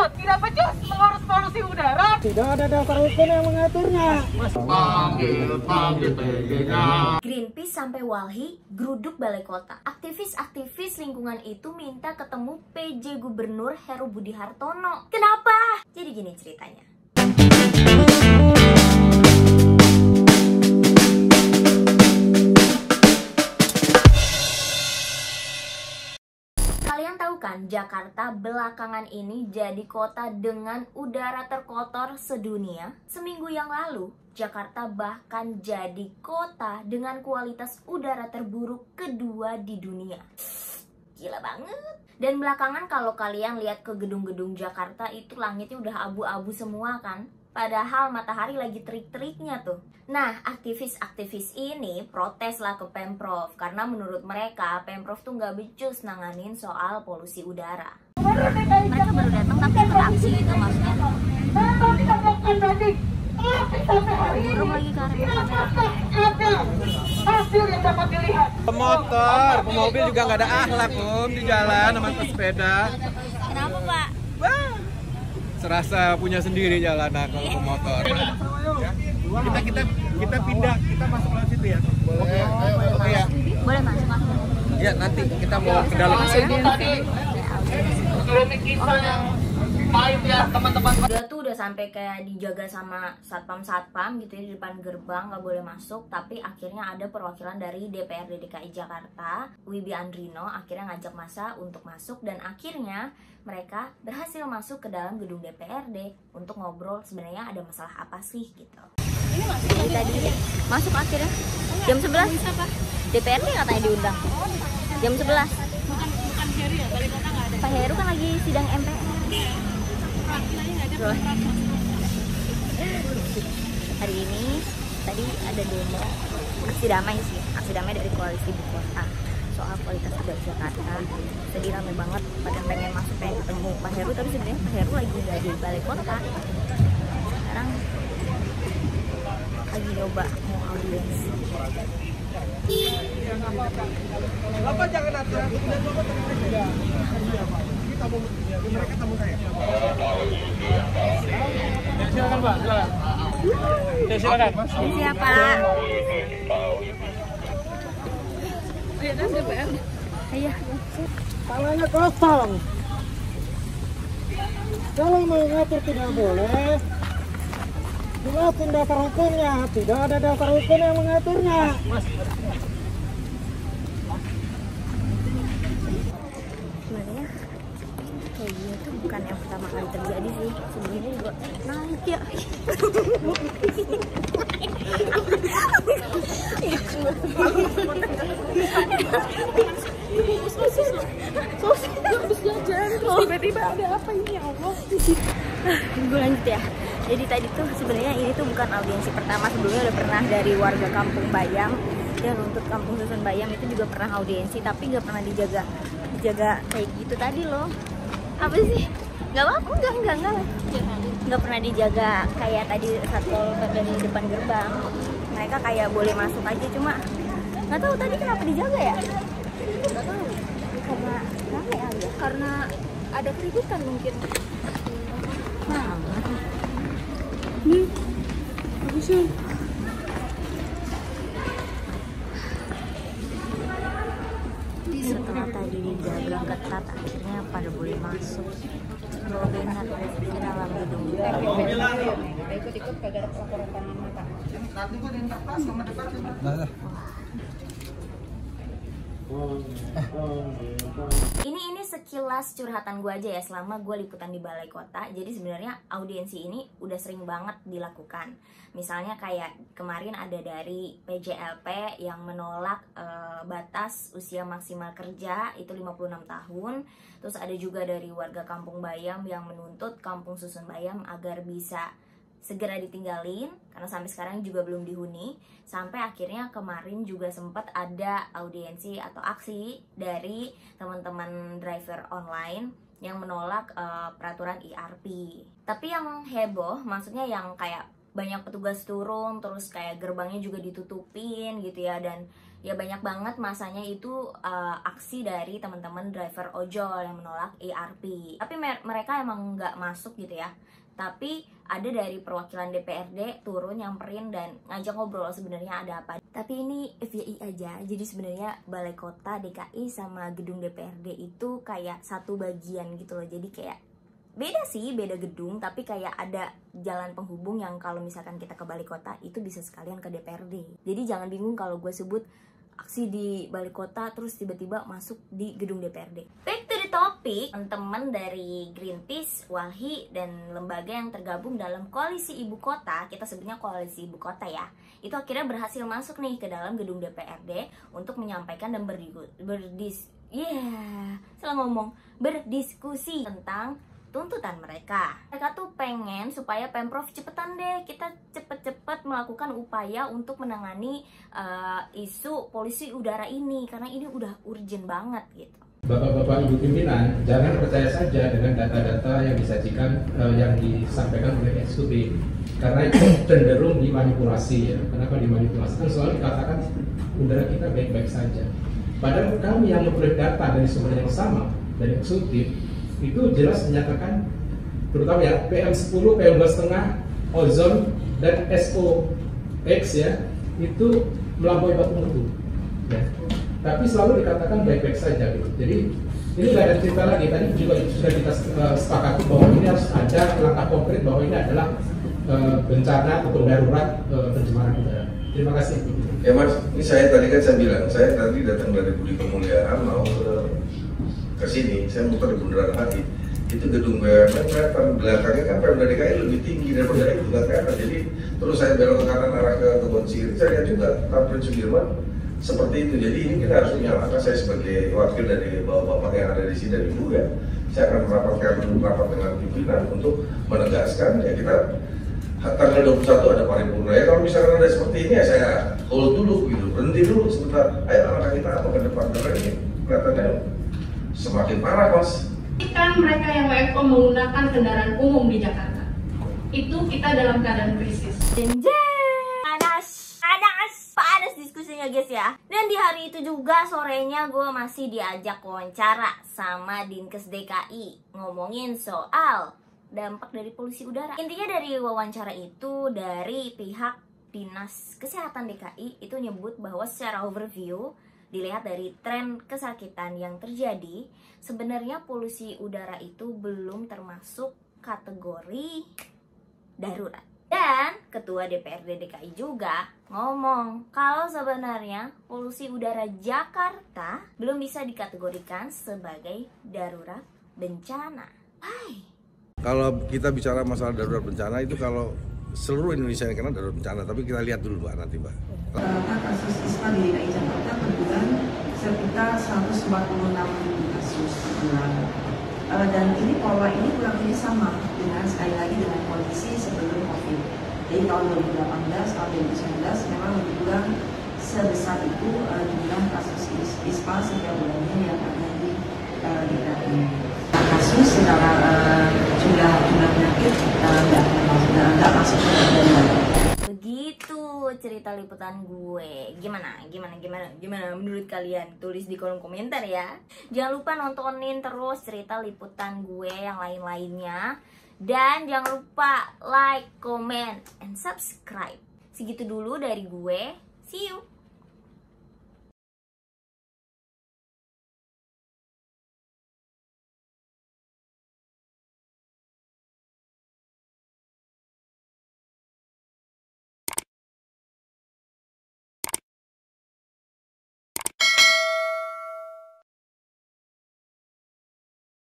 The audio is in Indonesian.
Oh, tidak becus mengurus polusi udara. Tidak ada dasar hukum yang mengaturnya. Panggil PJ-nya. Greenpeace sampai Walhi geruduk balai kota. Aktivis-aktivis lingkungan itu minta ketemu PJ Gubernur Heru Budi Hartono. Kenapa? Jadi gini ceritanya. Kalian tahu kan, Jakarta belakangan ini jadi kota dengan udara terkotor sedunia. Seminggu yang lalu, Jakarta bahkan jadi kota dengan kualitas udara terburuk kedua di dunia. Gila banget. Dan belakangan kalau kalian lihat ke gedung-gedung Jakarta itu langitnya udah abu-abu semua kan. Padahal matahari lagi terik-teriknya tuh. Nah, aktivis-aktivis ini protes lah ke Pemprov. Karena menurut mereka, Pemprov tuh nggak becus nanganin soal polusi udara. Mereka baru datang tapi ikut aksi gitu maksudnya. Burung lagi kamera. Hasil yang dapat dilihat. Pemotor, pemobil juga nggak ada akhlak di jalan sama pesepeda. Kenapa, Pak? Wah, serasa punya sendiri jalanan kalau pemotor. Kita pindah, kita masuk lewat situ ya. Boleh. Oke ya. Boleh masuk. Ya nanti kita mau ke dalam. Udah tuh udah sampai kayak dijaga sama satpam gitu ya di depan gerbang, nggak boleh masuk. Tapi akhirnya ada perwakilan dari DPRD DKI Jakarta, Wibi Andrino, akhirnya ngajak massa untuk masuk. Dan akhirnya mereka berhasil masuk ke dalam gedung DPRD untuk ngobrol sebenarnya ada masalah apa sih gitu. Ini masuk tadi masuk akhirnya jam 11. DPRD katanya diundang jam 11. Bukan Heru ya, Balai Kota nggak ada. Pak Heru kan lagi sidang MPR. Hari ini tadi ada demo, aksi damai dari koalisi ibu kota soal kualitas udara Jakarta. Jadi rame banget pada pengen masuk, pengen ketemu Pak Heru, tapi sebenarnya Pak Heru lagi nggak di balai kota. Sekarang lagi nyoba mau audiensi. Bapak jangan aturan, kemudian Bapak terima saja. Kita mau mereka tamu saya. Silakan Pak, silakan. Silakan. Siapa? Iya. Palanya kosong. Kalau mau ngatur tidak boleh. Jelasin dasar hukumnya. Tidak ada dasar hukum yang mengaturnya. Sebenarnya kayak gini tuh bukan yang pertama kali terjadi sih. Sebelumnya juga naik ya. Tiba-tiba ada apa ini ya Allah? Gue lanjut ya. Jadi tadi tuh sebenarnya ini tuh bukan audiensi pertama. Sebelumnya udah pernah dari warga Kampung Bayam dan untuk Kampung Susun Bayam itu juga pernah audiensi, tapi nggak pernah dijaga kayak gitu tadi loh. Apa sih? Nggak apa, nggak pernah dijaga kayak tadi satpol pp di depan gerbang. Mereka kayak boleh masuk aja, cuma nggak tahu tadi kenapa dijaga ya? Nggak tahu. Karena rame aja. Karena ada keributan mungkin. Nah, Ini bagusnya. setelah tadi dijaga ketat, akhirnya pada boleh masuk benar ke dalam gedung. Ikut-ikut kagak ada pelaporan tangan mata. Nanti gue diinterpas sama depan. Ini sekilas curhatan gue aja ya selama gue liputan di balai kota. Jadi sebenarnya audiensi ini udah sering banget dilakukan. Misalnya kayak kemarin ada dari PJLP yang menolak batas usia maksimal kerja itu 56 tahun. Terus ada juga dari warga Kampung Bayam yang menuntut Kampung Susun Bayam agar bisa segera ditinggalin karena sampai sekarang juga belum dihuni. Sampai akhirnya kemarin juga sempat ada audiensi atau aksi dari teman-teman driver online yang menolak peraturan IRP. Tapi yang heboh, maksudnya yang kayak banyak petugas turun terus kayak gerbangnya juga ditutupin gitu ya, dan Ya banyak banget masanya itu aksi dari teman-teman driver ojol yang menolak ERP. Tapi mereka emang nggak masuk gitu ya. Tapi ada dari perwakilan DPRD turun nyamperin dan ngajak ngobrol sebenarnya ada apa. Tapi ini FYI aja. Jadi sebenarnya Balai Kota DKI sama gedung DPRD itu kayak satu bagian gitu loh. Jadi kayak beda sih, beda gedung, tapi kayak ada jalan penghubung yang kalau misalkan kita ke Balai Kota itu bisa sekalian ke DPRD. Jadi jangan bingung kalau gue sebut aksi di Balai Kota terus tiba-tiba masuk di gedung DPRD. Back to the topic, teman-teman dari Greenpeace, Walhi, dan lembaga yang tergabung dalam koalisi ibu kota, kita sebutnya koalisi ibu kota ya, itu akhirnya berhasil masuk nih ke dalam gedung DPRD untuk menyampaikan dan berdiskusi tentang tuntutan mereka. Mereka tuh pengen supaya Pemprov cepetan deh, kita cepet-cepet melakukan upaya untuk menangani isu polusi udara ini, karena ini udah urgent banget gitu. Bapak-bapak Ibu pimpinan, jangan percaya saja dengan data-data yang disajikan, yang disampaikan oleh eksekutif, karena itu cenderung dimanipulasi ya. Kenapa dimanipulasi? Kan selalu dikatakan udara kita baik-baik saja. Padahal kami yang memperoleh data dari sumber yang sama dari eksekutif itu jelas menyatakan, terutama ya PM10, PM2,5, ozon dan SOx ya itu melampaui baku mutu. Ya. Tapi selalu dikatakan baik-baik saja gitu. Jadi ini nggak ada cerita lagi. Tadi juga sudah kita sepakati bahwa ini harus ada langkah konkret bahwa ini adalah bencana atau darurat pencemaran udara. Terima kasih. Ya Mas, ini saya tadi bilang, saya tadi datang dari Budi Kemuliaan mau ke sini, saya muter di Bundaran HI, itu gedung BUMN kelihatan, belakangnya kan Pemda DKI lebih tinggi daripada itu, nggak kelihatan. Jadi terus saya belok ke kanan arah ke Kebon Sirih, saya lihat juga Tamrin Sudirman seperti itu. Jadi ini kita harus menyalahkan, saya sebagai wakil dari bapak-bapak yang ada di sini dari Ibu ya, saya akan rapat dengan pimpinan untuk menegaskan ya kita tanggal 21 ada paripurna ya. Kalau misalkan ada seperti ini ya saya hold dulu gitu, berhenti dulu sebentar. Ayo langkah kita apa ke depan, karena ini kelihatannya semakin parah Mas. Kan mereka yang WFO menggunakan kendaraan umum di Jakarta, itu kita dalam keadaan krisis. Panas diskusinya guys ya. Dan di hari itu juga sorenya gue masih diajak wawancara sama Dinkes DKI ngomongin soal dampak dari polusi udara. Intinya dari wawancara itu dari pihak Dinas Kesehatan DKI itu nyebut bahwa secara overview dilihat dari tren kesakitan yang terjadi, sebenarnya polusi udara itu belum termasuk kategori darurat. Dan Ketua DPRD DKI juga ngomong kalau sebenarnya polusi udara Jakarta belum bisa dikategorikan sebagai darurat bencana. Hai. Kalau kita bicara masalah darurat bencana itu kalau seluruh Indonesia yang kena darurat bencana, tapi kita lihat dulu Mbak nanti Mbak. Kasus ISPA di DKI Jakarta per bulan sekitar 146.000 kasus per bulan. Dan ini pola ini kurang lebih sama dengan sekali lagi dengan kondisi sebelum COVID. Jadi tahun 2018, tahun 2019 memang lebih kurang sebesar itu jumlah kasus ISPA setiap bulannya yang ada di DKI. Kasus secara jumlah penyakit nggak masuk ke dalam. Begitu cerita liputan gue. Gimana menurut kalian? Tulis di kolom komentar ya. Jangan lupa nontonin terus cerita liputan gue yang lain-lainnya. Dan jangan lupa like, comment, and subscribe. Segitu dulu dari gue. See you.